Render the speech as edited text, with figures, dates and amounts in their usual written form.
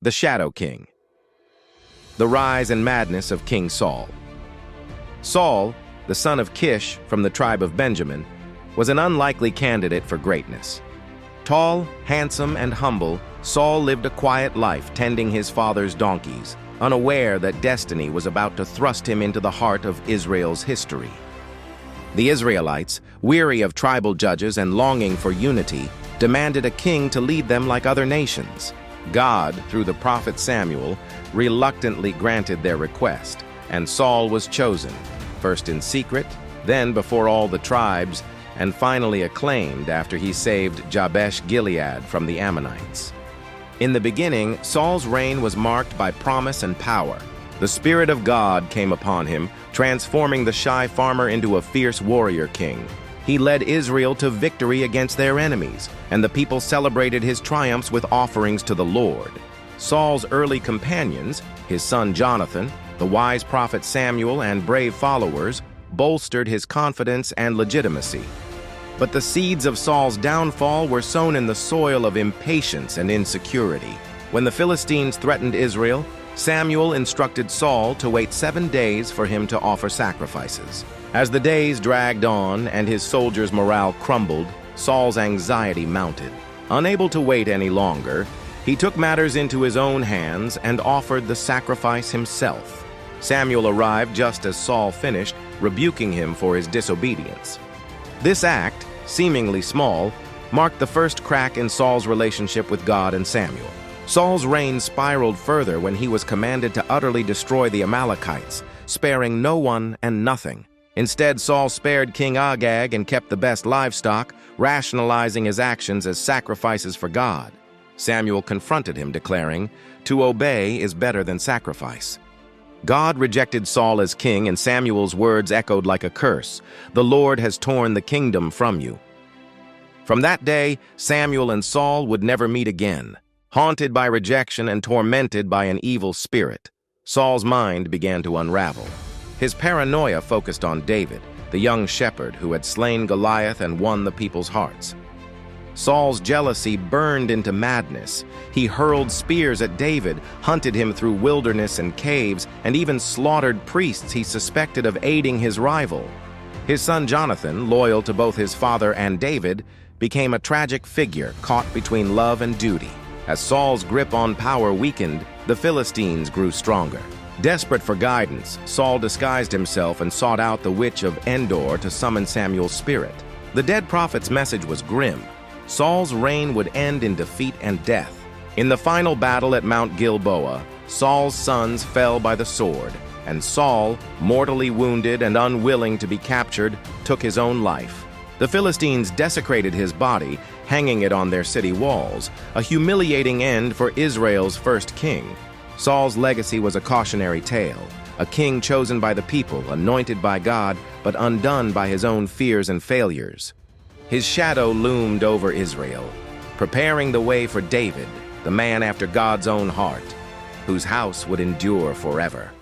The Shadow King. The rise and madness of King Saul. Saul, the son of Kish from the tribe of Benjamin, was an unlikely candidate for greatness. Tall, handsome, and humble, Saul lived a quiet life tending his father's donkeys, unaware that destiny was about to thrust him into the heart of Israel's history. The Israelites, weary of tribal judges and longing for unity, demanded a king to lead them like other nations. God, through the prophet Samuel, reluctantly granted their request, and Saul was chosen, first in secret, then before all the tribes, and finally acclaimed after he saved Jabesh-Gilead from the Ammonites. In the beginning, Saul's reign was marked by promise and power. The Spirit of God came upon him, transforming the shy farmer into a fierce warrior king. He led Israel to victory against their enemies, and the people celebrated his triumphs with offerings to the Lord. Saul's early companions, his son Jonathan, the wise prophet Samuel, and brave followers, bolstered his confidence and legitimacy. But the seeds of Saul's downfall were sown in the soil of impatience and insecurity. When the Philistines threatened Israel, Samuel instructed Saul to wait 7 days for him to offer sacrifices. As the days dragged on and his soldiers' morale crumbled, Saul's anxiety mounted. Unable to wait any longer, he took matters into his own hands and offered the sacrifice himself. Samuel arrived just as Saul finished, rebuking him for his disobedience. This act, seemingly small, marked the first crack in Saul's relationship with God and Samuel. Saul's reign spiraled further when he was commanded to utterly destroy the Amalekites, sparing no one and nothing. Instead, Saul spared King Agag and kept the best livestock, rationalizing his actions as sacrifices for God. Samuel confronted him, declaring, "To obey is better than sacrifice." God rejected Saul as king, and Samuel's words echoed like a curse. "The Lord has torn the kingdom from you." From that day, Samuel and Saul would never meet again. Haunted by rejection and tormented by an evil spirit, Saul's mind began to unravel. His paranoia focused on David, the young shepherd who had slain Goliath and won the people's hearts. Saul's jealousy burned into madness. He hurled spears at David, hunted him through wilderness and caves, and even slaughtered priests he suspected of aiding his rival. His son Jonathan, loyal to both his father and David, became a tragic figure caught between love and duty. As Saul's grip on power weakened, the Philistines grew stronger. Desperate for guidance, Saul disguised himself and sought out the witch of Endor to summon Samuel's spirit. The dead prophet's message was grim. Saul's reign would end in defeat and death. In the final battle at Mount Gilboa, Saul's sons fell by the sword, and Saul, mortally wounded and unwilling to be captured, took his own life. The Philistines desecrated his body, hanging it on their city walls, a humiliating end for Israel's first king. Saul's legacy was a cautionary tale, a king chosen by the people, anointed by God, but undone by his own fears and failures. His shadow loomed over Israel, preparing the way for David, the man after God's own heart, whose house would endure forever.